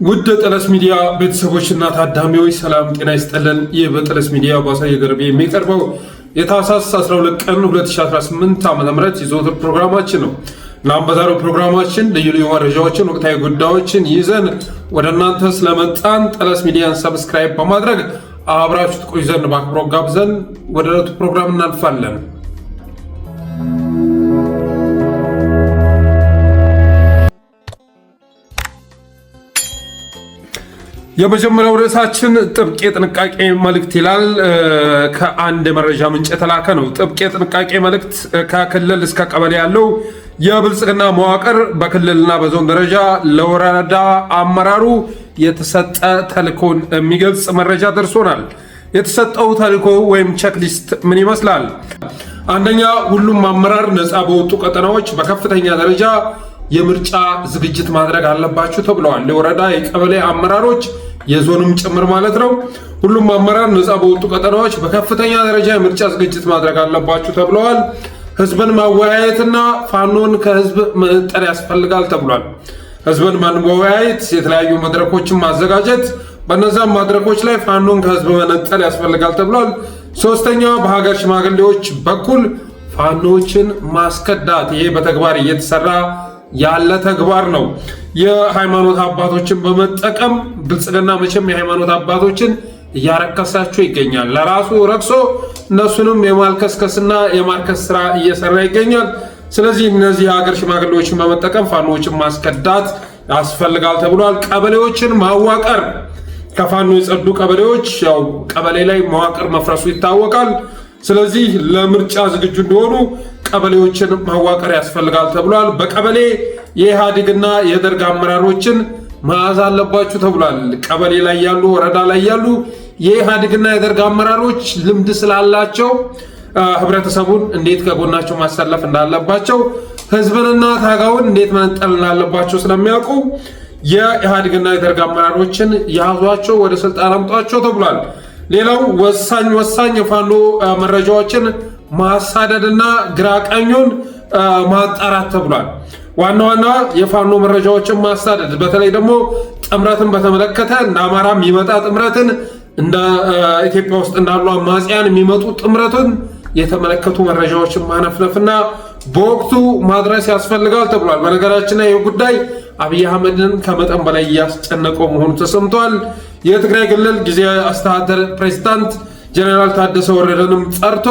ውድ ጠለስ ሚዲያ ቤተሰቦችና ታዳሚዎች ሰላም ጤና ይስጥልን። ይህ በጠለስ ሚዲያ ባሳየ ገርቤ የሚቀርበው የታህሳስ 12 ቀን 2018 ዓ.ም የዘወትር ፕሮግራማችን ነው። እናም በዛሬው ፕሮግራማችን ልዩ ልዩ መረጃዎችን፣ ወቅታዊ ጉዳዮችን ይዘን ወደ እናንተ ስለመጣን ጠለስ ሚዲያን ሰብስክራይብ በማድረግ አብራችሁ ትቆዩ ዘንድ በአክብሮት ጋብዘን ወደ ዕለቱ ፕሮግራም እናልፋለን። የመጀመሪያው ርዕሳችን ጥብቅ የጥንቃቄ መልእክት ይላል። ከአንድ መረጃ ምንጭ የተላከ ነው። ጥብቅ የጥንቃቄ መልእክት ከክልል እስከ ቀበሌ ያለው የብልጽግና መዋቅር በክልልና በዞን ደረጃ ለወረዳ አመራሩ የተሰጠ ተልእኮን የሚገልጽ መረጃ ደርሶናል። የተሰጠው ተልእኮ ወይም ቼክሊስት ምን ይመስላል? አንደኛ፣ ሁሉም አመራር ነፃ በወጡ ቀጠናዎች በከፍተኛ ደረጃ የምርጫ ዝግጅት ማድረግ አለባችሁ ተብለዋል። የወረዳ የቀበሌ አመራሮች የዞንም ጭምር ማለት ነው። ሁሉም አመራር ነፃ በወጡ ቀጠናዎች በከፍተኛ ደረጃ የምርጫ ዝግጅት ማድረግ አለባችሁ ተብለዋል። ህዝብን ማወያየትና ፋኖን ከህዝብ መነጠል ያስፈልጋል ተብሏል። ህዝብን ማወያየት፣ የተለያዩ መድረኮችን ማዘጋጀት፣ በነዛም መድረኮች ላይ ፋኖን ከህዝብ መነጠል ያስፈልጋል ተብሏል። ሶስተኛ፣ በሀገር ሽማግሌዎች በኩል ፋኖችን ማስከዳት። ይሄ በተግባር እየተሰራ ያለ ተግባር ነው። የሃይማኖት አባቶችን በመጠቀም ብልጽግና መቼም የሃይማኖት አባቶችን እያረከሳቸው ይገኛል። ለራሱ ረክሶ እነሱንም የማልከስከስና የማርከስ ስራ እየሰራ ይገኛል። ስለዚህ እነዚህ የሀገር ሽማግሌዎችን በመጠቀም ፋኖችን ማስከዳት ያስፈልጋል ተብሏል። ቀበሌዎችን ማዋቀር፣ ከፋኖ የጸዱ ቀበሌዎች ያው ቀበሌ ላይ መዋቅር መፍረሱ ይታወቃል። ስለዚህ ለምርጫ ዝግጁ እንደሆኑ ቀበሌዎችን ማዋቀር ያስፈልጋል ተብሏል። በቀበሌ የኢህአዴግና የደርግ አመራሮችን መያዝ አለባችሁ ተብሏል። ቀበሌ ላይ ያሉ፣ ወረዳ ላይ ያሉ የኢህአዴግና የደርግ አመራሮች ልምድ ስላላቸው ህብረተሰቡን እንዴት ከጎናቸው ማሰለፍ እንዳለባቸው፣ ህዝብንና ታጋውን እንዴት መነጠል እንዳለባቸው ስለሚያውቁ የኢህአዴግና የደርግ አመራሮችን ያዟቸው፣ ወደ ስልጣን አምጧቸው ተብሏል። ሌላው ወሳኝ የፋኖ መረጃዎችን ማሳደድና ግራቀኙን ማጣራት ተብሏል። ዋና የፋኖ መረጃዎችን ማሳደድ፣ በተለይ ደግሞ ጥምረትን በተመለከተ እንደ አማራ የሚመጣ ጥምረትን፣ እንደ ኢትዮጵያ ውስጥ እንዳሉ አማጽያን የሚመጡ ጥምረትን የተመለከቱ መረጃዎችን ማነፍነፍና በወቅቱ ማድረስ ያስፈልጋል ተብሏል። በነገራችን ላይ ይህ ጉዳይ አብይ አህመድን ከመጠን በላይ እያስጨነቀው መሆኑ ተሰምቷል። የትግራይ ክልል ጊዜያዊ አስተዳደር ፕሬዝዳንት ጀነራል ታደሰ ወረደንም ጠርቶ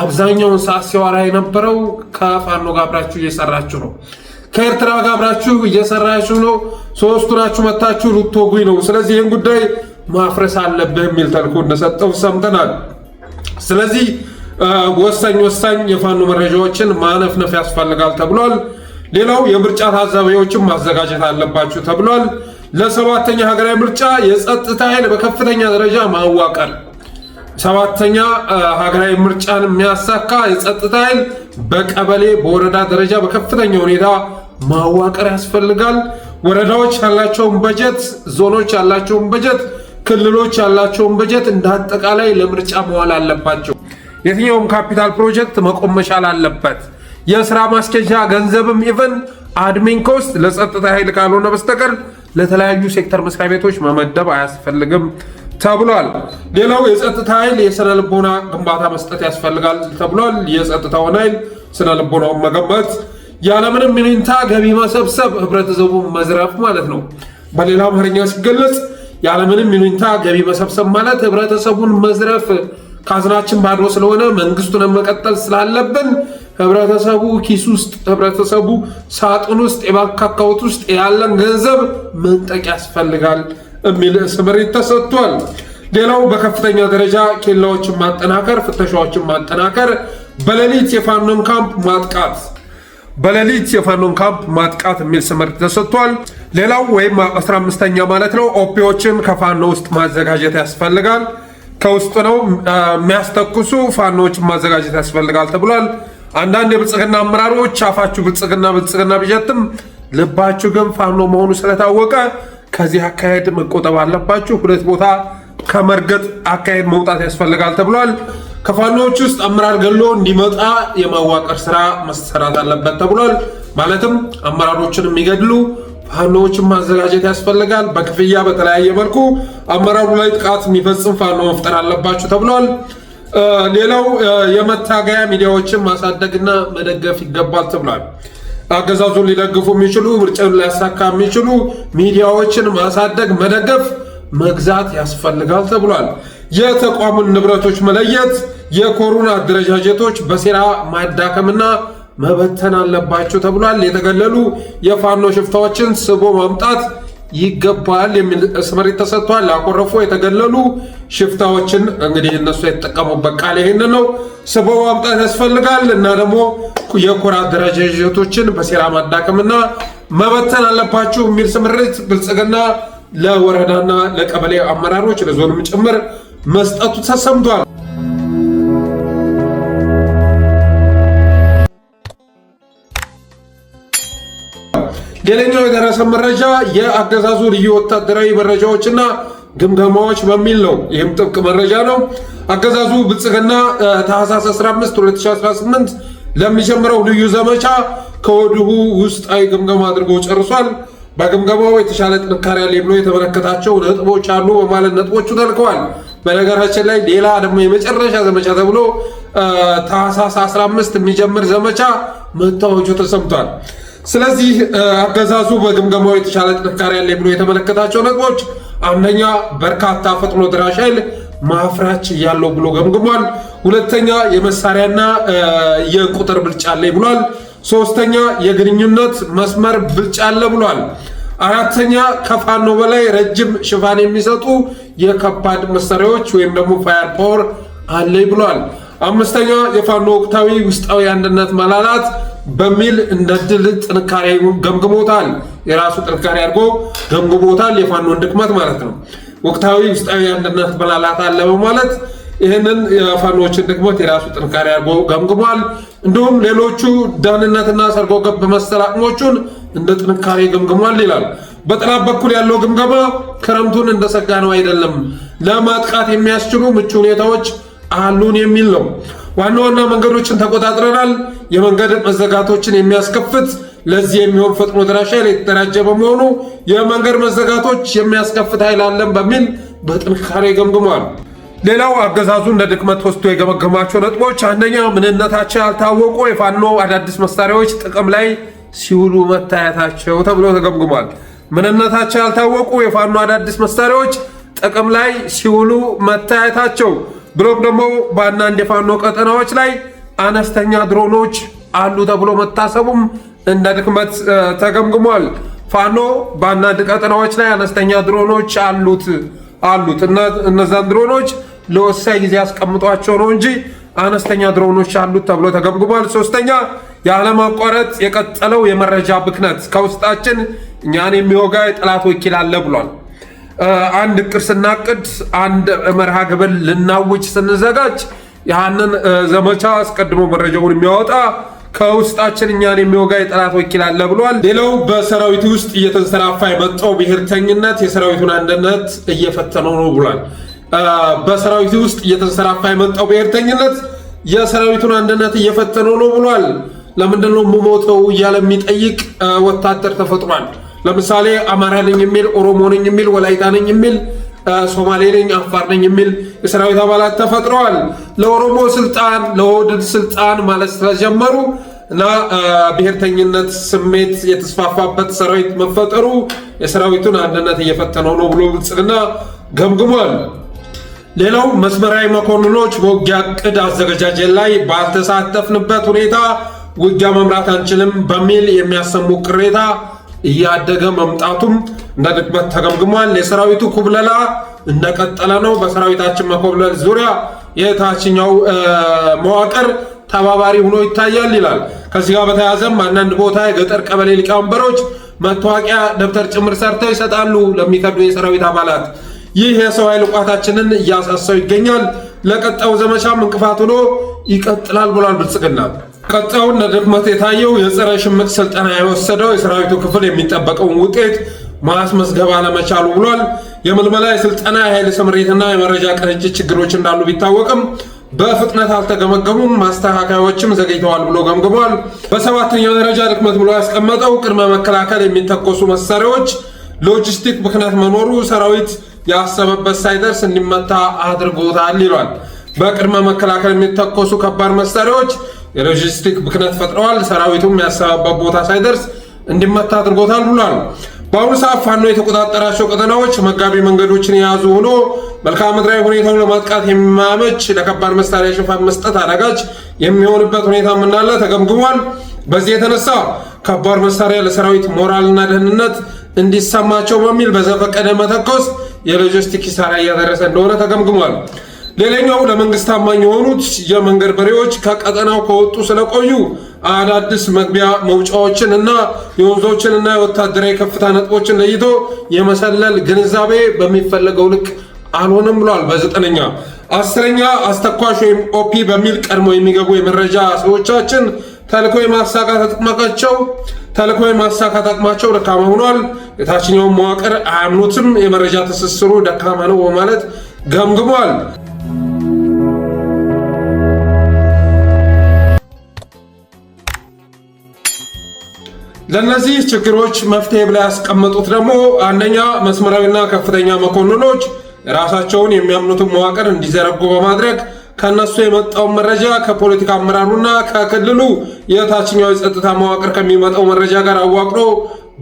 አብዛኛውን ሰዓት ሲያወራ የነበረው ከፋኖ ጋር አብራችሁ እየሰራችሁ ነው፣ ከኤርትራ ጋር አብራችሁ እየሰራችሁ ነው፣ ሶስቱ ናችሁ መታችሁ ልትወጉኝ ነው፣ ስለዚህ ይህን ጉዳይ ማፍረስ አለብህ የሚል ተልእኮ እንደሰጠው ሰምተናል። ስለዚህ ወሳኝ የፋኖ መረጃዎችን ማነፍነፍ ያስፈልጋል ተብሏል። ሌላው የምርጫ ታዛቢዎችን ማዘጋጀት አለባችሁ ተብሏል። ለሰባተኛ ሀገራዊ ምርጫ የጸጥታ ኃይል በከፍተኛ ደረጃ ማዋቀር፣ ሰባተኛ ሀገራዊ ምርጫን የሚያሳካ የጸጥታ ኃይል በቀበሌ በወረዳ ደረጃ በከፍተኛ ሁኔታ ማዋቀር ያስፈልጋል። ወረዳዎች ያላቸውን በጀት፣ ዞኖች ያላቸውን በጀት፣ ክልሎች ያላቸውን በጀት እንደ አጠቃላይ ለምርጫ መዋል አለባቸው። የትኛውም ካፒታል ፕሮጀክት መቆም መቻል አለበት። የስራ ማስኬጃ ገንዘብም ኢቨን አድሚን ኮስት ለጸጥታ ኃይል ካልሆነ በስተቀር ለተለያዩ ሴክተር መስሪያ ቤቶች መመደብ አያስፈልግም ተብሏል። ሌላው የጸጥታ ኃይል የስነ ልቦና ግንባታ መስጠት ያስፈልጋል ተብሏል። የጸጥታውን ኃይል ስነ ልቦናውን መገንባት፣ ያለምንም ይሉኝታ ገቢ መሰብሰብ፣ ህብረተሰቡን መዝረፍ ማለት ነው። በሌላ አማርኛ ሲገለጽ ያለምንም ይሉኝታ ገቢ መሰብሰብ ማለት ህብረተሰቡን መዝረፍ። ካዝናችን ባዶ ስለሆነ መንግስቱን መቀጠል ስላለብን ህብረተሰቡ ኪስ ውስጥ፣ ህብረተሰቡ ሳጥን ውስጥ፣ የባንክ አካውንት ውስጥ ያለን ገንዘብ መንጠቅ ያስፈልጋል የሚል ስምሪት ተሰጥቷል። ሌላው በከፍተኛ ደረጃ ኬላዎችን ማጠናከር፣ ፍተሻዎችን ማጠናከር፣ በሌሊት የፋኖን ካምፕ ማጥቃት የሚል ስምሪት ተሰጥቷል። ሌላው ወይም 15ኛ ማለት ነው ኦፒዎችን ከፋኖ ውስጥ ማዘጋጀት ያስፈልጋል። ከውስጥ ነው የሚያስተኩሱ ፋኖዎችን ማዘጋጀት ያስፈልጋል ተብሏል። አንዳንድ የብልጽግና አመራሮች አፋችሁ ብልጽግና ቢጀትም ልባችሁ ግን ፋኖ መሆኑ ስለታወቀ ከዚህ አካሄድ መቆጠብ አለባችሁ። ሁለት ቦታ ከመርገጥ አካሄድ መውጣት ያስፈልጋል ተብሏል። ከፋኖዎች ውስጥ አመራር ገሎ እንዲመጣ የማዋቀር ስራ መሰራት አለበት ተብሏል። ማለትም አመራሮችን የሚገድሉ ፋኖዎችን ማዘጋጀት ያስፈልጋል። በክፍያ በተለያየ መልኩ አመራሩ ላይ ጥቃት የሚፈጽም ፋኖ መፍጠር አለባችሁ ተብሏል። ሌላው የመታገያ ሚዲያዎችን ማሳደግና መደገፍ ይገባል ተብሏል። አገዛዙን ሊደግፉ የሚችሉ ምርጫውን ሊያሳካ የሚችሉ ሚዲያዎችን ማሳደግ፣ መደገፍ፣ መግዛት ያስፈልጋል ተብሏል። የተቋሙን ንብረቶች መለየት፣ የኮሩና አደረጃጀቶች በሴራ ማዳከምና መበተን አለባቸው ተብሏል። የተገለሉ የፋኖ ሽፍታዎችን ስቦ ማምጣት ይገባል የሚል ስምሪት ተሰጥቷል። ያኮረፉ የተገለሉ ሽፍታዎችን እንግዲህ እነሱ የተጠቀሙበት ቃል ይሄን ነው። ስቦ ማምጣት ያስፈልጋል እና ደግሞ የኮር አደረጃጀቶችን በሴራ ማዳከምና መበተን አለባቸው የሚል ስምሪት ብልጽግና ለወረዳና ለቀበሌ አመራሮች ለዞንም ጭምር መስጠቱ ተሰምቷል። ሌላኛው የደረሰ መረጃ የአገዛዙ ልዩ ወታደራዊ መረጃዎችና ግምገማዎች በሚል ነው። ይህም ጥብቅ መረጃ ነው። አገዛዙ ብልጽግና ታህሳስ 15 2018 ለሚጀምረው ልዩ ዘመቻ ከወዲሁ ውስጣዊ ግምገማ አድርጎ ጨርሷል። በግምገማው የተሻለ ጥንካሬ ያለ ብሎ የተመለከታቸው ነጥቦች አሉ በማለት ነጥቦቹ ተልከዋል። በነገራችን ላይ ሌላ ደግሞ የመጨረሻ ዘመቻ ተብሎ ታህሳስ 15 የሚጀምር ዘመቻ መታወጁ ተሰምቷል። ስለዚህ አገዛዙ በግምገማው የተሻለ ጥንካሬ ያለ ብሎ የተመለከታቸው ነጥቦች አንደኛ በርካታ ፈጥኖ ደራሽ ኃይል ማፍራች ያለው ብሎ ገምግሟል። ሁለተኛ የመሳሪያና የቁጥር ብልጫ አለ ብሏል። ሶስተኛ የግንኙነት መስመር ብልጫ አለ ብሏል። አራተኛ ከፋኖ በላይ ረጅም ሽፋን የሚሰጡ የከባድ መሳሪያዎች ወይም ደግሞ ፋየር ፓወር አለ ብሏል። አምስተኛ የፋኖ ወቅታዊ ውስጣዊ አንድነት መላላት በሚል እንደ ድል ጥንካሬ ገምግሞታል። የራሱ ጥንካሬ አድርጎ ገምግሞታል። የፋኖን ድክመት ማለት ነው። ወቅታዊ ውስጣዊ አንድነት መላላት አለ በማለት ይህንን የፋኖችን ድክመት የራሱ ጥንካሬ አድርጎ ገምግሟል። እንዲሁም ሌሎቹ ደህንነትና ሰርጎ ገብ መሰል አቅሞቹን እንደ ጥንካሬ ገምግሟል ይላል። በጠላት በኩል ያለው ግምገማ ክረምቱን እንደሰጋ ነው አይደለም፣ ለማጥቃት የሚያስችሉ ምቹ ሁኔታዎች አሉን የሚል ነው። ዋና ዋና መንገዶችን ተቆጣጥረናል። የመንገድ መዘጋቶችን የሚያስከፍት ለዚህ የሚሆን ፈጥኖ ደራሽ ኃይል የተደራጀ በመሆኑ የመንገድ መዘጋቶች የሚያስከፍት ኃይል አለን በሚል በጥንካሬ ገምግሟል። ሌላው አገዛዙ እንደ ድክመት ወስዶ የገመገማቸው ነጥቦች አንደኛ ምንነታቸው ያልታወቁ የፋኖ አዳዲስ መሳሪያዎች ጥቅም ላይ ሲውሉ መታየታቸው ተብሎ ተገምግሟል። ምንነታቸው ያልታወቁ የፋኖ አዳዲስ መሳሪያዎች ጥቅም ላይ ሲውሉ መታየታቸው ብሎም ደግሞ በአንዳንድ የፋኖ ቀጠናዎች ላይ አነስተኛ ድሮኖች አሉ ተብሎ መታሰቡም እንደ ድክመት ተገምግሟል። ፋኖ በአንዳንድ ቀጠናዎች ላይ አነስተኛ ድሮኖች አሉት እና እነዛን ድሮኖች ለወሳኝ ጊዜ ያስቀምጧቸው ነው እንጂ አነስተኛ ድሮኖች አሉት ተብሎ ተገምግሟል። ሶስተኛ ያለማቋረጥ የቀጠለው የመረጃ ብክነት ከውስጣችን እኛን የሚወጋ የጠላት ወኪል አለ ብሏል። አንድ እቅድ ስናቅድ አንድ መርሃ ግብር ልናውጅ ስንዘጋጅ ያንን ዘመቻ አስቀድሞ መረጃውን የሚያወጣ ከውስጣችን እኛን የሚወጋ የጠላት ወኪል አለ ብሏል። ሌላው በሰራዊቱ ውስጥ እየተንሰራፋ የመጣው ብሔርተኝነት የሰራዊቱን አንድነት እየፈተነው ነው ብሏል። በሰራዊቱ ውስጥ እየተንሰራፋ የመጣው ብሔርተኝነት የሰራዊቱን አንድነት እየፈተነው ነው ብሏል። ለምንድን ነው የምሞተው እያለ የሚጠይቅ ወታደር ተፈጥሯል። ለምሳሌ አማራ ነኝ የሚል፣ ኦሮሞ ነኝ የሚል፣ ወላይታ ነኝ የሚል፣ ሶማሌ ነኝ፣ አፋር ነኝ የሚል የሰራዊት አባላት ተፈጥረዋል። ለኦሮሞ ስልጣን፣ ለኦህዴድ ስልጣን ማለት ስለጀመሩ እና ብሔርተኝነት ስሜት የተስፋፋበት ሰራዊት መፈጠሩ የሰራዊቱን አንድነት እየፈተነው ነው ብሎ ብልጽግና ገምግሟል። ሌላው መስመራዊ መኮንኖች በውጊያ ዕቅድ አዘገጃጀት ላይ ባልተሳተፍንበት ሁኔታ ውጊያ መምራት አንችልም በሚል የሚያሰሙ ቅሬታ እያደገ መምጣቱም እንደ ድክመት ተገምግሟል። የሰራዊቱ ኩብለላ እንደቀጠለ ነው። በሰራዊታችን መኮብለል ዙሪያ የታችኛው መዋቅር ተባባሪ ሆኖ ይታያል ይላል። ከዚህ ጋር በተያያዘም አንዳንድ ቦታ የገጠር ቀበሌ ሊቀመንበሮች መታወቂያ ደብተር ጭምር ሰርተው ይሰጣሉ ለሚከዱ የሰራዊት አባላት። ይህ የሰው ኃይል ቋታችንን እያሳሰው ይገኛል። ለቀጣዩ ዘመቻም እንቅፋት ሆኖ ይቀጥላል ብሏል ብልጽግና። ቀጣዩን ለድክመት የታየው የጸረ ሽምቅ ስልጠና የወሰደው የሰራዊቱ ክፍል የሚጠበቀውን ውጤት ማስመዝገብ አለመቻሉ ብሏል። የምልመላ የስልጠና የኃይል ስምሪትና የመረጃ ቅንጅት ችግሮች እንዳሉ ቢታወቅም በፍጥነት አልተገመገሙም፣ ማስተካከያዎችም ዘግይተዋል ብሎ ገምግሟል። በሰባተኛው ደረጃ ድክመት ብሎ ያስቀመጠው ቅድመ መከላከል የሚተኮሱ መሳሪያዎች ሎጂስቲክ ብክነት መኖሩ ሰራዊት ያሰበበት ሳይደርስ እንዲመታ አድርጎታል ይሏል። በቅድመ መከላከል የሚተኮሱ ከባድ መሳሪያዎች የሎጂስቲክ ብክነት ፈጥረዋል፣ ሰራዊቱም ያሰበበት ቦታ ሳይደርስ እንዲመታ አድርጎታል ብሏል። በአሁኑ ሰዓት ፋኖ የተቆጣጠራቸው ቀጠናዎች መጋቢ መንገዶችን የያዙ ሆኖ መልክዓ ምድራዊ ሁኔታውን ለማጥቃት የሚያመች ለከባድ መሳሪያ ሽፋን መስጠት አዳጋች የሚሆንበት ሁኔታ እንዳለ ተገምግሟል። በዚህ የተነሳ ከባድ መሳሪያ ለሰራዊት ሞራልና ደህንነት እንዲሰማቸው በሚል በዘፈቀደ መተኮስ የሎጂስቲክ ኪሳራ እያደረሰ እንደሆነ ተገምግሟል። ሌላኛው ለመንግስት ታማኝ የሆኑት የመንገድ በሬዎች ከቀጠናው ከወጡ ስለቆዩ አዳዲስ መግቢያ መውጫዎችን እና የወንዞችን እና የወታደራዊ ከፍታ ነጥቦችን ለይቶ የመሰለል ግንዛቤ በሚፈለገው ልክ አልሆነም ብሏል። በዘጠነኛ አስረኛ አስተኳሽ ወይም ኦፒ በሚል ቀድሞ የሚገቡ የመረጃ ሰዎቻችን ተልኮ የማሳካት አቅማቸው ደካማ ሆኗል። የታችኛውን መዋቅር አያምኑትም፣ የመረጃ ትስስሩ ደካማ ነው በማለት ገምግሟል። ለነዚህ ችግሮች መፍትሄ ብላ ያስቀመጡት ደግሞ አንደኛ መስመራዊና ከፍተኛ መኮንኖች ራሳቸውን የሚያምኑትን መዋቅር እንዲዘረጉ በማድረግ ከነሱ የመጣውን መረጃ ከፖለቲካ አመራሩና ከክልሉ የታችኛው የጸጥታ መዋቅር ከሚመጣው መረጃ ጋር አዋቅሮ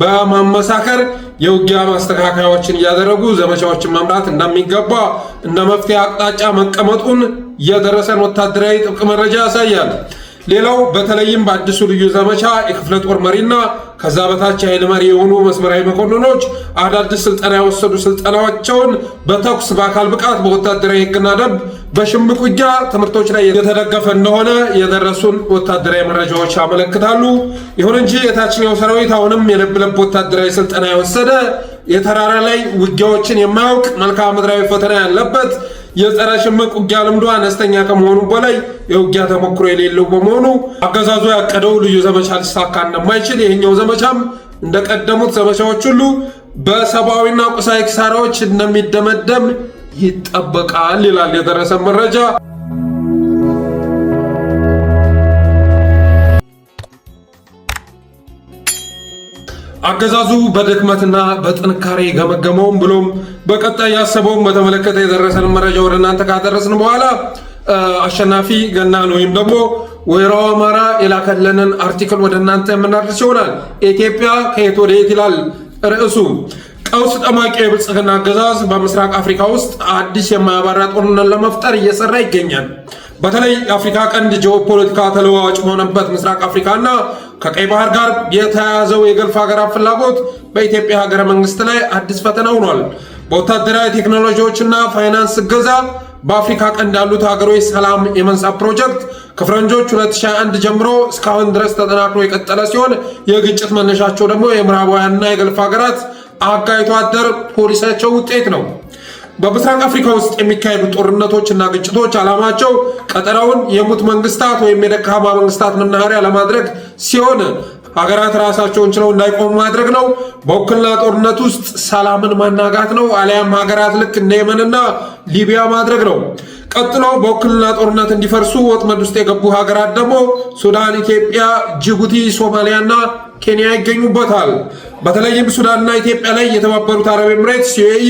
በማመሳከር የውጊያ ማስተካከያዎችን እያደረጉ ዘመቻዎችን መምራት እንደሚገባ እንደ መፍትሄ አቅጣጫ መቀመጡን የደረሰን ወታደራዊ ጥብቅ መረጃ ያሳያል። ሌላው በተለይም በአዲሱ ልዩ ዘመቻ የክፍለ ጦር መሪና ከዛ በታች የኃይል መሪ የሆኑ መስመራዊ መኮንኖች አዳዲስ ስልጠና የወሰዱ ስልጠናቸውን በተኩስ በአካል ብቃት በወታደራዊ ሕግና ደንብ በሽምቅ ውጊያ ትምህርቶች ላይ የተደገፈ እንደሆነ የደረሱን ወታደራዊ መረጃዎች ያመለክታሉ። ይሁን እንጂ የታችኛው ሰራዊት አሁንም የለብ ለብ ወታደራዊ ስልጠና የወሰደ የተራራ ላይ ውጊያዎችን የማያውቅ መልክዓ ምድራዊ ፈተና ያለበት የጸረ ሽምቅ ውጊያ ልምዱ አነስተኛ ከመሆኑ በላይ የውጊያ ተሞክሮ የሌለው በመሆኑ አገዛዙ ያቀደው ልዩ ዘመቻ ሊሳካ እንደማይችል ይህኛው ዘመቻም እንደቀደሙት ዘመቻዎች ሁሉ በሰብአዊና ቁሳዊ ኪሳራዎች እንደሚደመደም ይጠበቃል ይላል የደረሰ መረጃ። አገዛዙ በድክመትና በጥንካሬ ገመገመውም ብሎም በቀጣይ ያሰበውን በተመለከተ የደረሰን መረጃ ወደ እናንተ ካደረስን በኋላ አሸናፊ ገናን ወይም ደግሞ ወይራው አማራ የላከለንን አርቲክል ወደ እናንተ የምናደርስ ይሆናል። ኢትዮጵያ ከየት ወደ የት ይላል ርዕሱ። ቀውስ ጠማቂ የብልጽግና አገዛዝ በምስራቅ አፍሪካ ውስጥ አዲስ የማያባራ ጦርነት ለመፍጠር እየሰራ ይገኛል። በተለይ የአፍሪካ ቀንድ ጂኦፖለቲካ ተለዋዋጭ በሆነበት ምስራቅ አፍሪካና ከቀይ ባህር ጋር የተያያዘው የገልፍ ሀገራት ፍላጎት በኢትዮጵያ ሀገረ መንግስት ላይ አዲስ ፈተና ሆኗል። በወታደራዊ ቴክኖሎጂዎችና ፋይናንስ እገዛ በአፍሪካ ቀንድ ያሉት ሀገሮች ሰላም የመንሳት ፕሮጀክት ከፈረንጆች 2021 ጀምሮ እስካሁን ድረስ ተጠናክሮ የቀጠለ ሲሆን የግጭት መነሻቸው ደግሞ የምዕራባውያንና የገልፍ ሀገራት አጋይቶ አደር ፖሊሲያቸው ውጤት ነው። በምስራቅ አፍሪካ ውስጥ የሚካሄዱ ጦርነቶችና ግጭቶች ዓላማቸው ቀጠናውን የሙት መንግስታት ወይም የደካማ መንግስታት መናኸሪያ ለማድረግ ሲሆን ሀገራት ራሳቸውን ችለው እንዳይቆሙ ማድረግ ነው። በውክልና ጦርነት ውስጥ ሰላምን ማናጋት ነው። አሊያም ሀገራት ልክ እንደ የመንና ሊቢያ ማድረግ ነው። ቀጥሎ በውክልና ጦርነት እንዲፈርሱ ወጥመድ ውስጥ የገቡ ሀገራት ደግሞ ሱዳን፣ ኢትዮጵያ፣ ጅቡቲ፣ ሶማሊያና ኬንያ ይገኙበታል። በተለይም ሱዳንና ኢትዮጵያ ላይ የተባበሩት አረብ ኤምሬትስ ዩኤኢ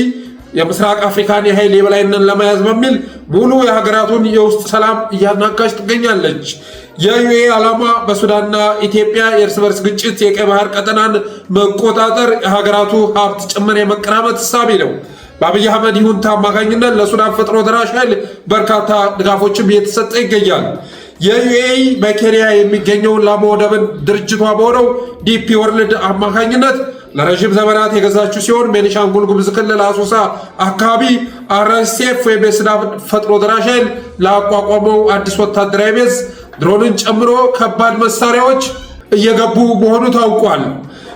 የምስራቅ አፍሪካን የኃይል የበላይነት ለመያዝ በሚል ሙሉ የሀገራቱን የውስጥ ሰላም እያናጋች ትገኛለች። የዩኤ ዓላማ በሱዳንና ኢትዮጵያ የእርስ በርስ ግጭት የቀይ ባህር ቀጠናን መቆጣጠር፣ የሀገራቱ ሀብት ጭምር የመቀራመት እሳቤ ነው። በአብይ አህመድ ይሁንታ አማካኝነት ለሱዳን ፈጥኖ ደራሽ ኃይል በርካታ ድጋፎችም እየተሰጠ ይገኛል። የዩኤኢ በኬንያ የሚገኘውን ላሞ ወደብን ድርጅቷ በሆነው ዲፒ ወርልድ አማካኝነት ለረዥም ዘመናት የገዛችው ሲሆን ቤኒሻንጉል ጉሙዝ ክልል አሶሳ አካባቢ አርኤስኤፍ ወይም የሱዳን ፈጥኖ ደራሽ ኃይል ላቋቋመው አዲስ ወታደራዊ ቤዝ ድሮንን ጨምሮ ከባድ መሳሪያዎች እየገቡ መሆኑ ታውቋል።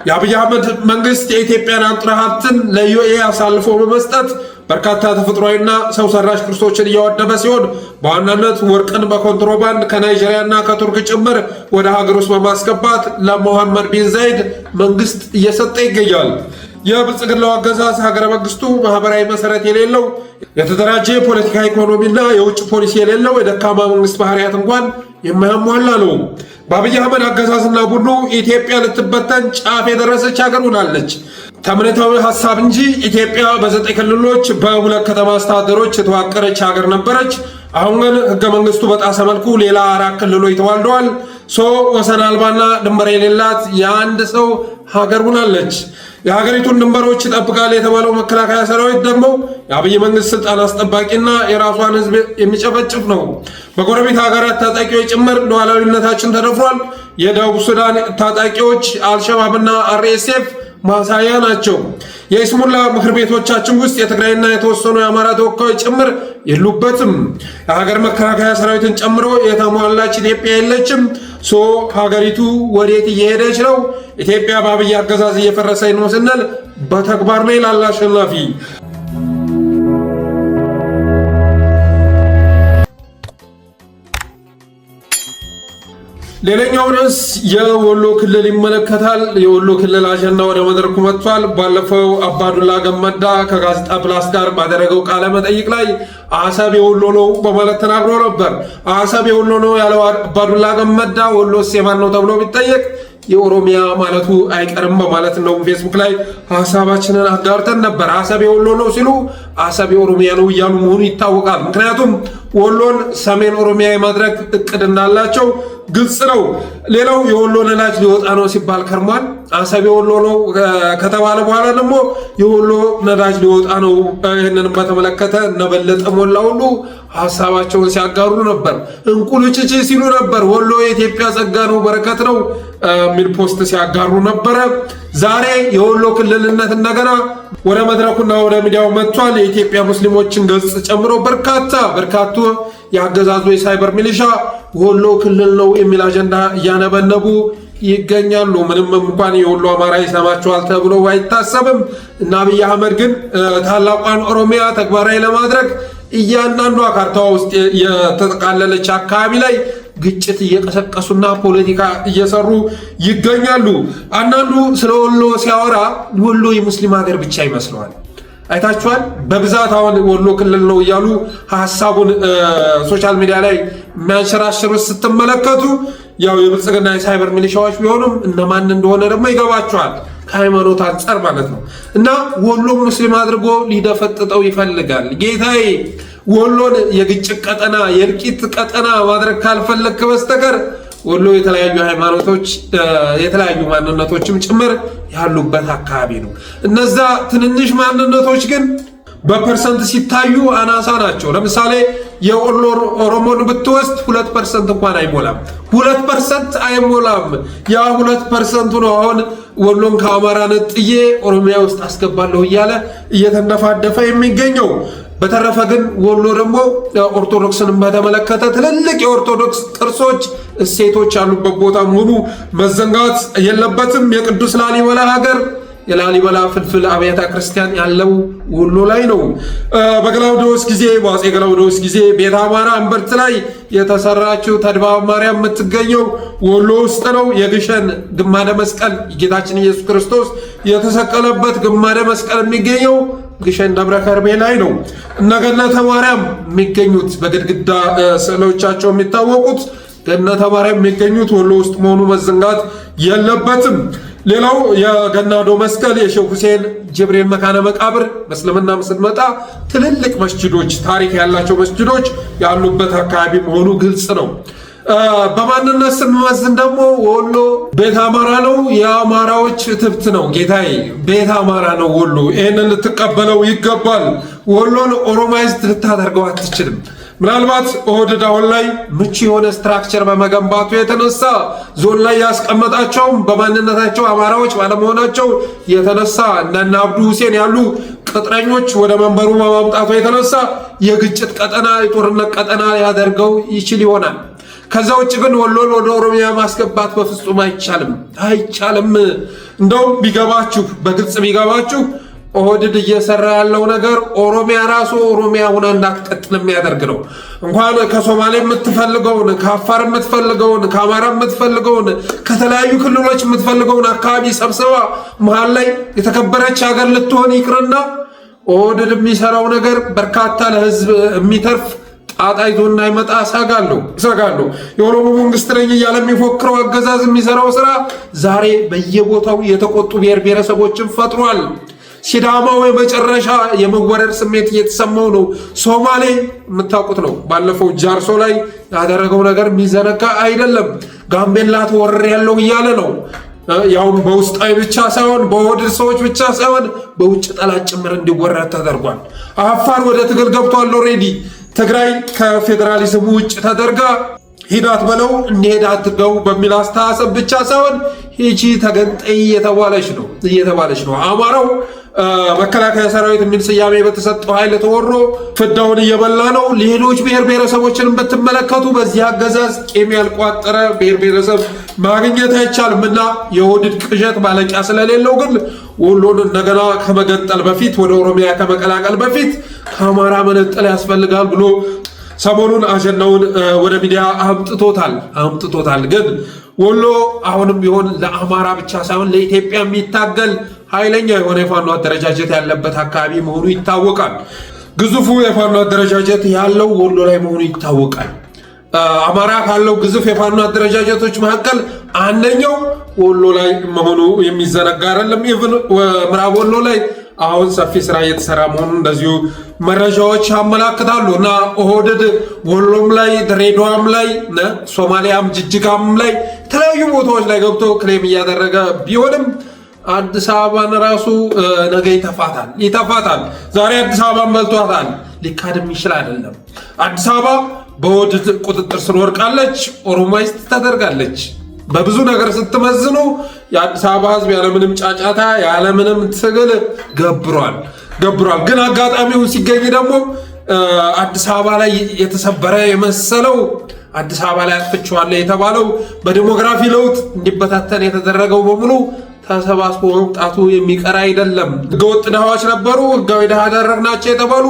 የአብይ አህመድ መንግስት የኢትዮጵያን አንጡራ ሀብትን ለዩኤ አሳልፎ በመስጠት በርካታ ተፈጥሯዊና ሰው ሰራሽ ቅርሶችን እያወደመ ሲሆን በዋናነት ወርቅን በኮንትሮባንድ ከናይጄሪያና ከቱርክ ጭምር ወደ ሀገር ውስጥ በማስገባት ለሞሐመድ ቢን ዛይድ መንግስት እየሰጠ ይገኛል። የብልጽግናው አገዛዝ ሀገረ መንግስቱ ማህበራዊ መሰረት የሌለው የተደራጀ ፖለቲካ ኢኮኖሚና የውጭ ፖሊሲ የሌለው የደካማ መንግስት ባህሪያት እንኳን የማያሟላ ነው። በአብይ አህመድ አገዛዝና ቡድኑ ኢትዮጵያ ልትበተን ጫፍ የደረሰች ሀገር ሆናለች። ተምኔታዊ ሀሳብ እንጂ ኢትዮጵያ በ9 ክልሎች በ2 ከተማ አስተዳደሮች የተዋቀረች ሀገር ነበረች። አሁን ግን ህገ መንግስቱ በጣሰ መልኩ ሌላ 4 ክልሎች ተዋልደዋል። ወሰን አልባና ድንበር የሌላት የአንድ ሰው ሀገር ሆናለች። የሀገሪቱን ድንበሮች ይጠብቃል የተባለው መከላከያ ሰራዊት ደግሞ የአብይ መንግስት ስልጣን አስጠባቂና የራሷን ህዝብ የሚጨፈጭፍ ነው። በጎረቤት ሀገራት ታጣቂዎች ጭምር ሉዓላዊነታችን ተደፍሯል። የደቡብ ሱዳን ታጣቂዎች አልሸባብና አርኤስኤፍ ማሳያ ናቸው። የኢስሙላ ምክር ቤቶቻችን ውስጥ የትግራይና የተወሰኑ የአማራ ተወካዮች ጭምር የሉበትም። የሀገር መከላከያ ሰራዊትን ጨምሮ የተሟላች ኢትዮጵያ የለችም። ሀገሪቱ ወዴት እየሄደች ነው? ኢትዮጵያ በአብይ አገዛዝ እየፈረሰች ነው ስንል በተግባር ላይ ላላ አሸናፊ ሌላኛው ርዕስ የወሎ ክልል ይመለከታል። የወሎ ክልል አጀንዳ ወደ መድረኩ መጥቷል። ባለፈው አባዱላ ገመዳ ከጋዜጣ ፕላስ ጋር ባደረገው ቃለ መጠይቅ ላይ አሰብ የወሎ ነው በማለት ተናግሮ ነበር። አሰብ የወሎ ነው ያለው አባዱላ ገመዳ ወሎስ የማን ነው ተብሎ ቢጠየቅ የኦሮሚያ ማለቱ አይቀርም በማለት ነው ፌስቡክ ላይ ሐሳባችንን አጋርተን ነበር። አሰብ የወሎ ነው ሲሉ አሰብ የኦሮሚያ ነው እያሉ መሆኑ ይታወቃል። ምክንያቱም ወሎን ሰሜን ኦሮሚያ የማድረግ እቅድ እንዳላቸው ግልጽ ነው። ሌላው የወሎ ነዳጅ ሊወጣ ነው ሲባል ከርሟል። አሰብ የወሎ ነው ከተባለ በኋላ ደግሞ የወሎ ነዳጅ ሊወጣ ነው። ይህንን በተመለከተ ነበለጠ ሞላ ሁሉ ሐሳባቸውን ሲያጋሩ ነበር። እንቁልጭጭ ሲሉ ነበር። ወሎ የኢትዮጵያ ጸጋ ነው፣ በረከት ነው የሚል ፖስት ሲያጋሩ ነበረ። ዛሬ የወሎ ክልልነት እንደገና ወደ መድረኩና ወደ ሚዲያው መጥቷል። የኢትዮጵያ ሙስሊሞችን ገጽ ጨምሮ በርካታ የአገዛዙ የሳይበር ሚሊሻ ወሎ ክልል ነው የሚል አጀንዳ እያነበነቡ ይገኛሉ። ምንም እንኳን የወሎ አማራ ይሰማቸዋል ተብሎ አይታሰብም እና አብይ አህመድ ግን ታላቋን ኦሮሚያ ተግባራዊ ለማድረግ እያንዳንዷ ካርታዋ ውስጥ የተጠቃለለች አካባቢ ላይ ግጭት እየቀሰቀሱና ፖለቲካ እየሰሩ ይገኛሉ። አንዳንዱ ስለ ወሎ ሲያወራ ወሎ የሙስሊም ሀገር ብቻ ይመስለዋል። አይታችኋል። በብዛት አሁን ወሎ ክልል ነው እያሉ ሐሳቡን ሶሻል ሚዲያ ላይ የሚያንሸራሽሩት ስትመለከቱ ያው የብልጽግና የሳይበር ሚሊሻዎች ቢሆኑም እነማን እንደሆነ ደግሞ ይገባቸዋል፣ ከሃይማኖት አንጻር ማለት ነው። እና ወሎ ሙስሊም አድርጎ ሊደፈጥጠው ይፈልጋል። ጌታዬ ወሎን የግጭት ቀጠና የእልቂት ቀጠና ማድረግ ካልፈለግክ በስተቀር ወሎ የተለያዩ ሃይማኖቶች የተለያዩ ማንነቶችም ጭምር ያሉበት አካባቢ ነው። እነዛ ትንንሽ ማንነቶች ግን በፐርሰንት ሲታዩ አናሳ ናቸው። ለምሳሌ የወሎ ኦሮሞን ብትወስድ 2% እንኳን አይሞላም። 2% አይሞላም። ያ 2% ነው አሁን ወሎን ከአማራ ነጥዬ ኦሮሚያ ውስጥ አስገባለሁ እያለ እየተነፋደፈ የሚገኘው። በተረፈ ግን ወሎ ደግሞ ኦርቶዶክስን በተመለከተ ትልልቅ የኦርቶዶክስ ቅርሶች እሴቶች ያሉበት ቦታ መሆኑ መዘንጋት የለበትም። የቅዱስ ላሊበላ ሀገር የላሊበላ ፍልፍል አብያተ ክርስቲያን ያለው ወሎ ላይ ነው። በገላውዴዎስ ጊዜ በአፄ ገላውዴዎስ ጊዜ ቤተ አማራ እምብርት ላይ የተሰራችው ተድባበ ማርያም የምትገኘው ወሎ ውስጥ ነው። የግሸን ግማደ መስቀል ጌታችን ኢየሱስ ክርስቶስ የተሰቀለበት ግማደ መስቀል የሚገኘው ግሸን ደብረ ከርቤ ላይ ነው። እነ ገነተ ማርያም የሚገኙት በግድግዳ ስዕሎቻቸው የሚታወቁት ገነተ ማርያም የሚገኙት ወሎ ውስጥ መሆኑ መዘንጋት የለበትም። ሌላው የገናዶ መስቀል የሼህ ሁሴን ጅብሪል መካነ መቃብር በእስልምና ስትመጣ ትልልቅ መስጂዶች ታሪክ ያላቸው መስጂዶች ያሉበት አካባቢ መሆኑ ግልጽ ነው። በማንነት ስንመዝን ደግሞ ወሎ ቤት አማራ ነው፣ የአማራዎች ትብት ነው። ጌታዬ ቤት አማራ ነው ወሎ። ይህንን ልትቀበለው ይገባል። ወሎን ኦሮማይዝድ ልታደርገው አትችልም። ምናልባት ኦህዴድ አሁን ላይ ምቹ የሆነ ስትራክቸር በመገንባቱ የተነሳ ዞን ላይ ያስቀመጣቸውም በማንነታቸው አማራዎች ባለመሆናቸው የተነሳ እነ አብዱ ሁሴን ያሉ ቅጥረኞች ወደ መንበሩ በማምጣቱ የተነሳ የግጭት ቀጠና የጦርነት ቀጠና ያደርገው ይችል ይሆናል። ከዛ ውጭ ግን ወሎን ወደ ኦሮሚያ ማስገባት በፍጹም አይቻልም። እንደውም ቢገባችሁ በግልጽ ቢገባችሁ ኦህዴድ እየሰራ ያለው ነገር ኦሮሚያ ራሱ ኦሮሚያ ሆና እንዳትቀጥል የሚያደርግ ነው። እንኳን ከሶማሌ የምትፈልገውን፣ ከአፋር የምትፈልገውን፣ ከአማራ የምትፈልገውን፣ ከተለያዩ ክልሎች የምትፈልገውን አካባቢ ሰብስባ መሀል ላይ የተከበረች ሀገር ልትሆን ይቅርና ኦህዴድ የሚሰራው ነገር በርካታ ለህዝብ የሚተርፍ ጣጣ ይዞ እንዳይመጣ እሰጋለሁ። የኦሮሞ መንግስት ነኝ እያለ የሚፎክረው አገዛዝ የሚሰራው ስራ ዛሬ በየቦታው የተቆጡ ብሔር ብሔረሰቦችን ፈጥሯል። ሲዳማው የመጨረሻ የመወረር ስሜት እየተሰማው ነው። ሶማሌ የምታውቁት ነው። ባለፈው ጃርሶ ላይ ያደረገው ነገር የሚዘነጋ አይደለም። ጋምቤላ ተወረር ያለው እያለ ነው። ያውም በውስጣዊ ብቻ ሳይሆን በኦህዴድ ሰዎች ብቻ ሳይሆን በውጭ ጠላት ጭምር እንዲወረር ተደርጓል። አፋር ወደ ትግል ገብቷል ኦልሬዲ። ትግራይ ከፌዴራሊዝሙ ውጭ ተደርጋ ሂዳት በለው እንሄድ አድርገው በሚል አስተሳሰብ ብቻ ሳይሆን ሂጂ ተገንጠይ እየተባለች ነው። አማራው መከላከያ ሰራዊት የሚል ስያሜ በተሰጠው ኃይል ተወሮ ፍዳውን እየበላ ነው። ሌሎች ብሔር ብሔረሰቦችንም ብትመለከቱ በዚህ አገዛዝ ቂም ያልቋጠረ ብሔር ብሔረሰብ ማግኘት አይቻልም እና የኦህዴድ ቅዠት ማለቂያ ስለሌለው ግን ወሎን እንደገና ከመገንጠል በፊት ወደ ኦሮሚያ ከመቀላቀል በፊት ከአማራ መነጠል ያስፈልጋል ብሎ ሰሞኑን አጀንዳውን ወደ ሚዲያ አምጥቶታል። ግን ወሎ አሁንም ቢሆን ለአማራ ብቻ ሳይሆን ለኢትዮጵያ የሚታገል ኃይለኛ የሆነ የፋኖ አደረጃጀት ያለበት አካባቢ መሆኑ ይታወቃል። ግዙፉ የፋኖ አደረጃጀት ያለው ወሎ ላይ መሆኑ ይታወቃል። አማራ ካለው ግዙፍ የፋኖ አደረጃጀቶች መካከል አንደኛው ወሎ ላይ መሆኑ የሚዘነጋ አይደለም። ኢቭን ምዕራብ ወሎ ላይ አሁን ሰፊ ስራ እየተሰራ መሆኑን እንደዚሁ መረጃዎች ያመላክታሉ እና ኦህዴድ ወሎም ላይ ድሬዳዋም ላይ ሶማሊያም ጅጅጋም ላይ የተለያዩ ቦታዎች ላይ ገብቶ ክሌም እያደረገ ቢሆንም አዲስ አበባን ራሱ ነገ ይተፋታል። ዛሬ አዲስ አበባን በልቷታል። ሊካድም ይችላል አይደለም። አዲስ አበባ በኦህዴድ ቁጥጥር ስር ወድቃለች፣ ኦሮማይዝድ ተደርጋለች። በብዙ ነገር ስትመዝኑ የአዲስ አበባ ህዝብ ያለምንም ጫጫታ ያለምንም ትግል ገብሯል። ግን አጋጣሚው ሲገኝ ደግሞ አዲስ አበባ ላይ የተሰበረ የመሰለው አዲስ አበባ ላይ አጥፍቼዋለሁ የተባለው በዲሞግራፊ ለውጥ እንዲበታተን የተደረገው በሙሉ ተሰባስቦ መምጣቱ የሚቀር አይደለም። ህገወጥ ድሃዎች ነበሩ፣ ህጋዊ ድሃ አደረግናቸው የተባሉ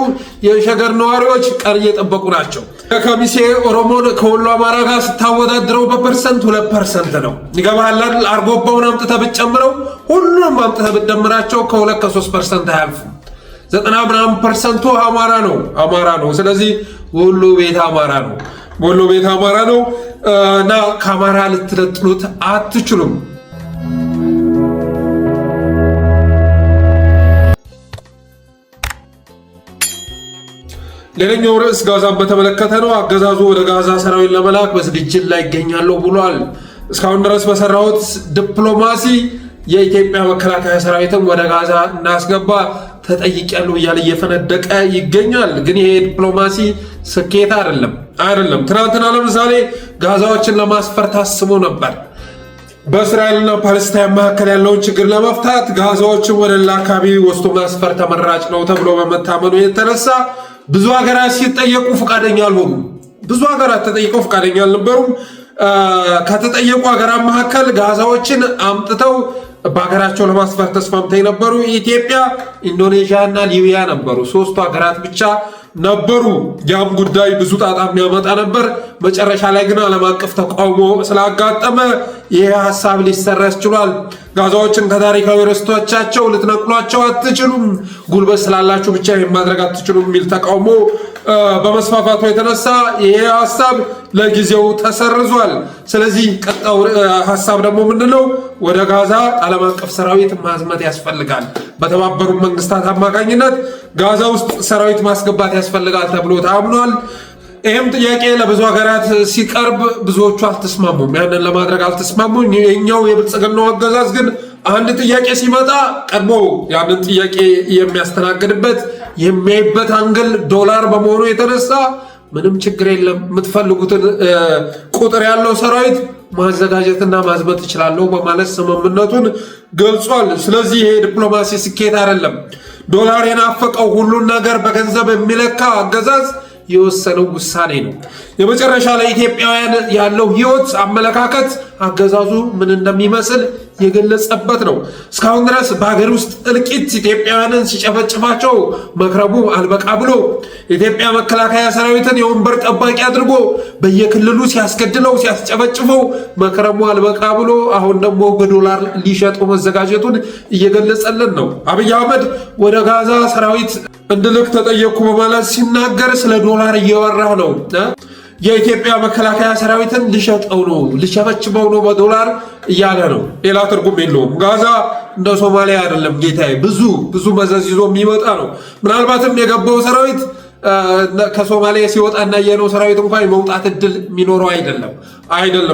የሸገር ነዋሪዎች ቀን እየጠበቁ ናቸው። ከሚሴ ኦሮሞን ከወሎ አማራ ጋር ስታወዳድረው በፐርሰንት 2% ነው። ይገባሃል? አርጎባውን አምጥተህ ብትጨምረው ሁሉንም አምጥተህ ብትደምራቸው ከ2 ከ3% አያልፉም። 90% አማራ ነው። ስለዚህ ወሎ ቤት አማራ ነው እና ከአማራ ልትለጥሉት አትችሉም። ሌላኛው ርዕስ ጋዛን በተመለከተ ነው። አገዛዙ ወደ ጋዛ ሰራዊት ለመላክ በዝግጅት ላይ ይገኛለሁ ብሏል። እስካሁን ድረስ በሰራሁት ዲፕሎማሲ የኢትዮጵያ መከላከያ ሰራዊትን ወደ ጋዛ እናስገባ ተጠይቄያለሁ እያለ እየፈነደቀ ይገኛል። ግን ይሄ ዲፕሎማሲ ስኬት አይደለም። ትናንትና ለምሳሌ ጋዛዎችን ለማስፈር ታስቦ ነበር። በእስራኤልና ፓለስታይን መካከል ያለውን ችግር ለመፍታት ጋዛዎችን ወደ ሌላ አካባቢ ወስዶ ማስፈር ተመራጭ ነው ተብሎ በመታመኑ የተነሳ ብዙ ሀገራት ሲጠየቁ ፈቃደኛ አልሆኑም። ብዙ ሀገራት ተጠይቀው ፈቃደኛ አልነበሩም። ከተጠየቁ ሀገራት መካከል ጋዛዎችን አምጥተው በሀገራቸው ለማስፈር ተስማምተው የነበሩ ኢትዮጵያ፣ ኢንዶኔዥያ እና ሊቢያ ነበሩ። 3ቱ ሀገራት ብቻ ነበሩ። ያም ጉዳይ ብዙ ጣጣ የሚያመጣ ነበር። መጨረሻ ላይ ግን ዓለም አቀፍ ተቃውሞ ስላጋጠመ ይህ ሀሳብ ሊሰረዝ ችሏል። ጋዛዎችን ከታሪካዊ ርስቶቻቸው ልትነቅሏቸው አትችሉም፣ ጉልበት ስላላችሁ ብቻ ይህን ማድረግ አትችሉም የሚል ተቃውሞ በመስፋፋቱ የተነሳ ይሄ ሀሳብ ለጊዜው ተሰርዟል። ስለዚህ ቀጣው ሀሳብ ደግሞ ምንድነው? ወደ ጋዛ ዓለም አቀፍ ሰራዊት ማዝመት ያስፈልጋል። በተባበሩት መንግስታት አማካኝነት ጋዛ ውስጥ ሰራዊት ማስገባት ያስፈልጋል ተብሎ ታምኗል። ይህም ጥያቄ ለብዙ ሀገራት ሲቀርብ ብዙዎቹ አልተስማሙም፣ ያንን ለማድረግ አልተስማሙም። የኛው የብልጽግናው አገዛዝ ግን አንድ ጥያቄ ሲመጣ ቀድሞ ያንን ጥያቄ የሚያስተናግድበት የሚያይበት አንግል ዶላር በመሆኑ የተነሳ ምንም ችግር የለም፣ የምትፈልጉትን ቁጥር ያለው ሰራዊት ማዘጋጀትና ማዝመት ይችላለሁ በማለት ስምምነቱን ገልጿል። ስለዚህ ይሄ ዲፕሎማሲ ስኬት አይደለም። ዶላር የናፈቀው ሁሉን ነገር በገንዘብ የሚለካ አገዛዝ የወሰነው ውሳኔ ነው። የመጨረሻ ላይ ኢትዮጵያውያን ያለው ህይወት አመለካከት አገዛዙ ምን እንደሚመስል የገለጸበት ነው። እስካሁን ድረስ በሀገር ውስጥ እልቂት ኢትዮጵያውያንን ሲጨፈጭፋቸው መክረሙ አልበቃ ብሎ የኢትዮጵያ መከላከያ ሰራዊትን የወንበር ጠባቂ አድርጎ በየክልሉ ሲያስገድለው ሲያስጨፈጭፈው መክረሙ አልበቃ ብሎ አሁን ደግሞ በዶላር ሊሸጠው መዘጋጀቱን እየገለጸልን ነው። አብይ አህመድ ወደ ጋዛ ሰራዊት እንድልክ ተጠየቅኩ በማለት ሲናገር ስለ ዶላር እያወራ ነው። የኢትዮጵያ መከላከያ ሰራዊትን ሊሸጠው ነው ሊሸፈችበው ነው በዶላር እያለ ነው። ሌላ ትርጉም የለውም። ጋዛ እንደ ሶማሊያ አይደለም ጌታዬ፣ ብዙ መዘዝ ይዞ የሚመጣ ነው። ምናልባትም የገባው ሰራዊት ከሶማሊያ ሲወጣና የነው ሰራዊት እንኳን የመውጣት እድል የሚኖረው አይደለም።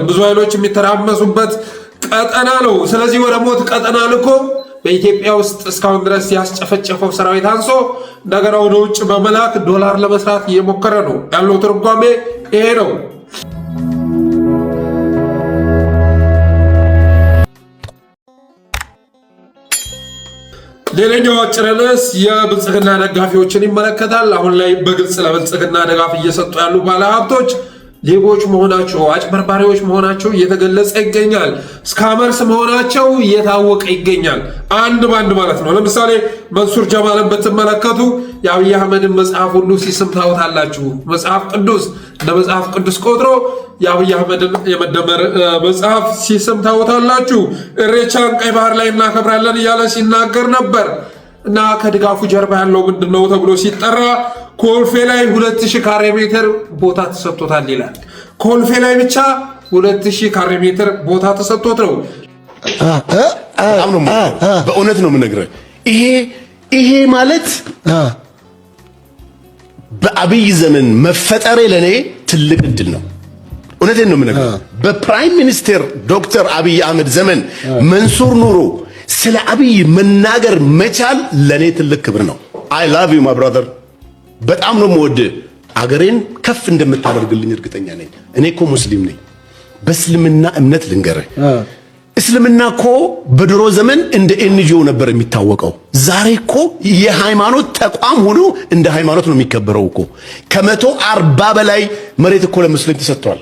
ብዙ ኃይሎች የሚተራመሱበት ቀጠና ነው። ስለዚህ ወደ ሞት ቀጠና ልኮ በኢትዮጵያ ውስጥ እስካሁን ድረስ ያስጨፈጨፈው ሰራዊት አንሶ እንደገና ወደ ውጭ በመላክ ዶላር ለመስራት እየሞከረ ነው ያለው። ትርጓሜ ይሄ ነው። ሌላኛው አጭር ርዕስ የብልጽግና ደጋፊዎችን ይመለከታል። አሁን ላይ በግልጽ ለብልጽግና ድጋፍ እየሰጡ ያሉ ባለሀብቶች ሌቦች መሆናቸው፣ አጭበርባሪዎች መሆናቸው እየተገለጸ ይገኛል። ስካመርስ መሆናቸው እየታወቀ ይገኛል። አንድ ባንድ ማለት ነው። ለምሳሌ መንሱር ጀማልን ብትመለከቱ የአብይ አህመድን መጽሐፍ ሁሉ ሲስም ታውታላችሁ። መጽሐፍ ቅዱስ እንደ መጽሐፍ ቅዱስ ቆጥሮ የአብይ አህመድን የመደመር መጽሐፍ ሲስም ታውታላችሁ። ኢሬቻን ቀይ ባህር ላይ እናከብራለን እያለ ሲናገር ነበር እና ከድጋፉ ጀርባ ያለው ምንድነው ተብሎ ሲጠራ ኮልፌ ላይ 2000 ካሬ ሜትር ቦታ ተሰጥቶታል ይላል። ኮልፌ ላይ ብቻ 2000 ካሬ ሜትር ቦታ ተሰጥቶት ነው። በእውነት ነው የምነግርህ። ይሄ ማለት በአብይ ዘመን መፈጠሬ ለኔ ትልቅ እድል ነው። እውነቴን ነው የምነግርህ። በፕራይም ሚኒስቴር ዶክተር አብይ አህመድ ዘመን መንሱር ኑሮ ስለ አብይ መናገር መቻል ለኔ ትልቅ ክብር ነው። አይ ላቭ ዩ ማይ ብራዘር። በጣም ነው የምወድህ። አገሬን ከፍ እንደምታደርግልኝ እርግጠኛ ነኝ። እኔ እኮ ሙስሊም ነኝ። በእስልምና እምነት ልንገርህ፣ እስልምና እኮ በድሮ ዘመን እንደ ኤንጂኦ ነበር የሚታወቀው። ዛሬ እኮ የሃይማኖት ተቋም ሆኖ እንደ ሃይማኖት ነው የሚከበረው እኮ። ከ140 በላይ መሬት እኮ ለሙስሊም ተሰጥቷል።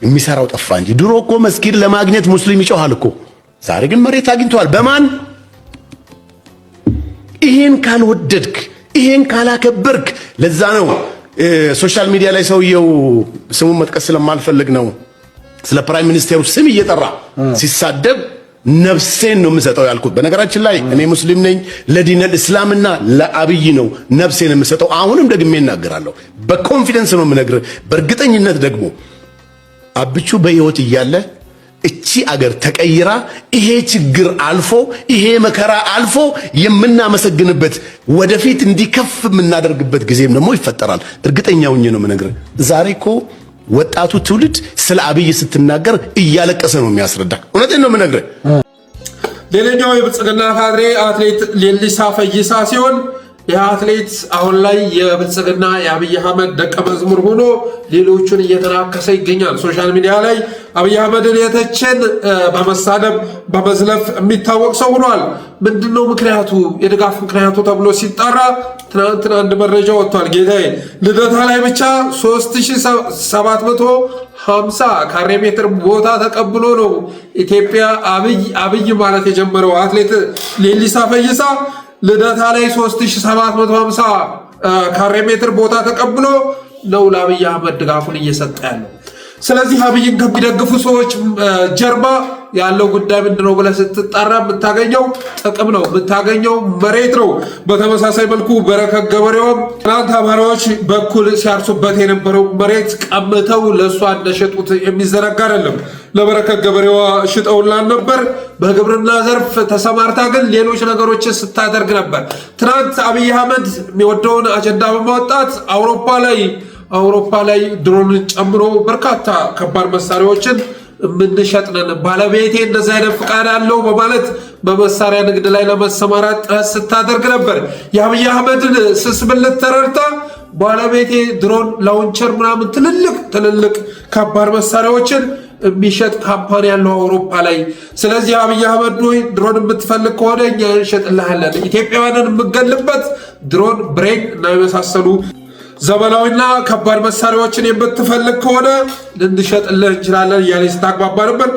የሚሰራው ጠፋ እንጂ ድሮ እኮ መስጊድ ለማግኘት ሙስሊም ይጮሃል እኮ። ዛሬ ግን መሬት አግኝተዋል። በማን? ይሄን ካልወደድክ ይሄን ካላከበርክ፣ ለዛ ነው ሶሻል ሚዲያ ላይ ሰውየው ስሙን መጥቀስ ስለማልፈልግ ነው ስለ ፕራይም ሚኒስቴሩ ስም እየጠራ ሲሳደብ ነፍሴን ነው የምሰጠው ያልኩት። በነገራችን ላይ እኔ ሙስሊም ነኝ። ለዲነል እስላምና ለአብይ ነው ነፍሴን የምሰጠው። አሁንም ደግሜ እናገራለሁ። በኮንፊደንስ ነው የምነግርህ። በእርግጠኝነት ደግሞ አብቹ በህይወት እያለ እቺ አገር ተቀይራ ይሄ ችግር አልፎ ይሄ መከራ አልፎ የምናመሰግንበት ወደፊት እንዲከፍ የምናደርግበት ጊዜም ደግሞ ይፈጠራል። እርግጠኛ ሆኜ ነው የምነግርህ። ዛሬ እኮ ወጣቱ ትውልድ ስለ አብይ ስትናገር እያለቀሰ ነው የሚያስረዳ። እውነቴን ነው የምነግርህ። ሌላኛው የብልጽግና ካድሬ አትሌት ሌሊሳ ፈይሳ ሲሆን ይህ አትሌት አሁን ላይ የብልጽግና የአብይ አህመድ ደቀ መዝሙር ሆኖ ሌሎቹን እየተናከሰ ይገኛል። ሶሻል ሚዲያ ላይ አብይ አህመድን የተቸን በመሳደብ በመዝለፍ የሚታወቅ ሰው ሆኗል። ምንድነው ምክንያቱ? የድጋፍ ምክንያቱ ተብሎ ሲጣራ ትናንትና አንድ መረጃ ወጥቷል። ጌታዬ ልደታ ላይ ብቻ 3750 ካሬ ሜትር ቦታ ተቀብሎ ነው ኢትዮጵያ አብይ ማለት የጀመረው አትሌት ሌሊሳ ፈይሳ ልደታ ላይ 3750 ካሬ ሜትር ቦታ ተቀብሎ ነው ለአብይ አህመድ ድጋፉን እየሰጠ ያለው። ስለዚህ አብይን ከሚደግፉ ሰዎች ጀርባ ያለው ጉዳይ ምንድነው ብለህ ስትጣራ የምታገኘው ጥቅም ነው፣ የምታገኘው መሬት ነው። በተመሳሳይ መልኩ በረከት ገበሬውም ትናንት አማራዎች በኩል ሲያርሱበት የነበረው መሬት ቀምተው ለእሷ እንደሸጡት የሚዘነጋ አይደለም። ለበረከት ገበሬዋ ሽጠውላን ነበር። በግብርና ዘርፍ ተሰማርታ ግን ሌሎች ነገሮችን ስታደርግ ነበር። ትናንት አብይ አህመድ የሚወደውን አጀንዳ በማውጣት አውሮፓ ላይ ድሮንን ጨምሮ በርካታ ከባድ መሳሪያዎችን የምንሸጥነን ባለቤቴ እንደዚህ አይነት ፍቃድ አለው በማለት በመሳሪያ ንግድ ላይ ለመሰማራት ጥረት ስታደርግ ነበር። የአብይ አህመድን ስስብልት ተረድታ ባለቤቴ ድሮን ላውንቸር ምናምን ትልልቅ ከባድ መሳሪያዎችን የሚሸጥ ካምፓኒ ያለው አውሮፓ ላይ። ስለዚህ አብይ አህመድ ሆይ ድሮን የምትፈልግ ከሆነ እኛ እንሸጥልሃለን። ኢትዮጵያውያንን የምገልበት ድሮን፣ ብሬን እና የመሳሰሉ ዘመናዊና ከባድ መሳሪያዎችን የምትፈልግ ከሆነ ልንሸጥልህ እንችላለን እያለ ስታግባባ ነበር።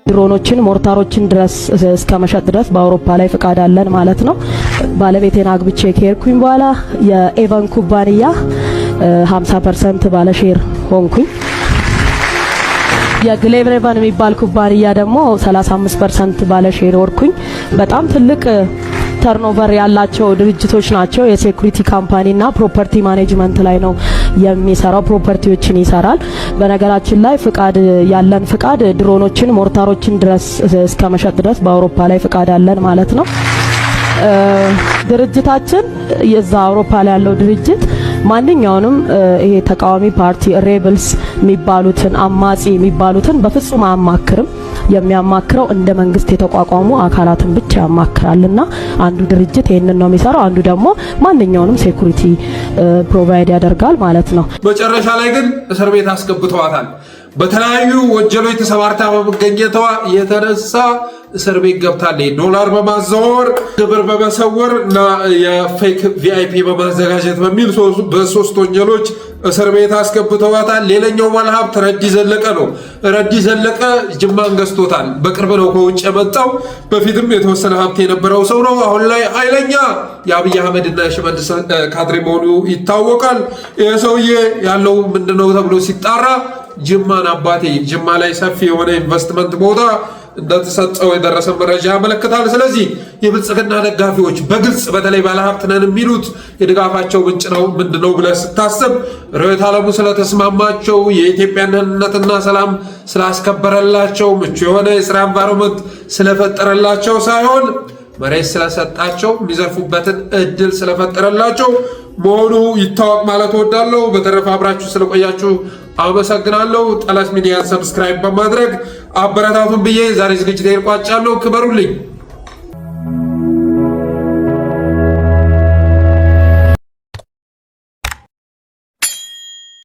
ድሮኖችን ሞርታሮችን ድረስ እስከ መሸጥ ድረስ በአውሮፓ ላይ ፍቃድ አለን ማለት ነው። ባለቤቴን አግብቼ ከሄድኩኝ በኋላ የኤቨን ኩባንያ 50% ባለ ሼር ሆንኩኝ። የግሌቭሬቨን የሚባል ኩባንያ ደግሞ 35% ባለ ሼር ወርኩኝ። በጣም ትልቅ ተርኖቨር ያላቸው ድርጅቶች ናቸው። የሴኩሪቲ ካምፓኒና ፕሮፐርቲ ማኔጅመንት ላይ ነው የሚሰራው። ፕሮፐርቲዎችን ይሰራል። በነገራችን ላይ ፍቃድ ያለን ፍቃድ ድሮኖችን ሞርታሮችን ድረስ እስከ መሸጥ ድረስ በአውሮፓ ላይ ፍቃድ አለን ማለት ነው። ድርጅታችን የዛ አውሮፓ ላይ ያለው ድርጅት ማንኛውንም ይሄ ተቃዋሚ ፓርቲ ሬብልስ የሚባሉትን አማጺ የሚባሉትን በፍጹም አያማክርም። የሚያማክረው እንደ መንግስት የተቋቋሙ አካላትን ብቻ ያማክራልና አንዱ ድርጅት ይሄንን ነው የሚሰራው፣ አንዱ ደግሞ ማንኛውንም ሴኩሪቲ ፕሮቫይድ ያደርጋል ማለት ነው። መጨረሻ ላይ ግን እስር ቤት አስገብተዋታል። በተለያዩ ወንጀሎች ተሰማርታ በመገኘቷ የተነሳ እስር ቤት ገብታለች። ዶላር በማዘዋወር ግብር በመሰወር እና የፌክ ቪአይፒ በማዘጋጀት በሚል በሶስት ወንጀሎች እስር ቤት አስገብተዋታል። ሌላኛው ባለሀብት ረዲ ዘለቀ ነው። ረዲ ዘለቀ ጅማን ገዝቶታል። በቅርብ ነው ከውጭ የመጣው። በፊትም የተወሰነ ሀብት የነበረው ሰው ነው። አሁን ላይ ኃይለኛ የአብይ አህመድ እና የሽመልስ ካድሬ መሆኑ ይታወቃል። ይህ ሰውዬ ያለው ምንድነው ተብሎ ሲጣራ ጅማን አባቴ ጅማ ላይ ሰፊ የሆነ ኢንቨስትመንት ቦታ እንደተሰጠው የደረሰ መረጃ ያመለክታል። ስለዚህ የብልጽግና ደጋፊዎች በግልጽ በተለይ ባለሀብት ነን የሚሉት የድጋፋቸው ምንጭ ነው ምንድነው ብለህ ስታስብ ርዕዮተ ዓለሙ ስለተስማማቸው የኢትዮጵያን ደህንነትና ሰላም ስላስከበረላቸው ምቹ የሆነ የስራ ኤንቫይሮንመንት ስለፈጠረላቸው ሳይሆን መሬት ስለሰጣቸው የሚዘርፉበትን እድል ስለፈጠረላቸው መሆኑ ይታወቅ ማለት እወዳለሁ። በተረፈ አብራችሁ ስለቆያችሁ አመሰግናለሁ። ጠለስ ሚዲያን ሰብስክራይብ በማድረግ አበረታቱን ብዬ ዛሬ ዝግጅቴን ቋጫለሁ። ክበሩልኝ።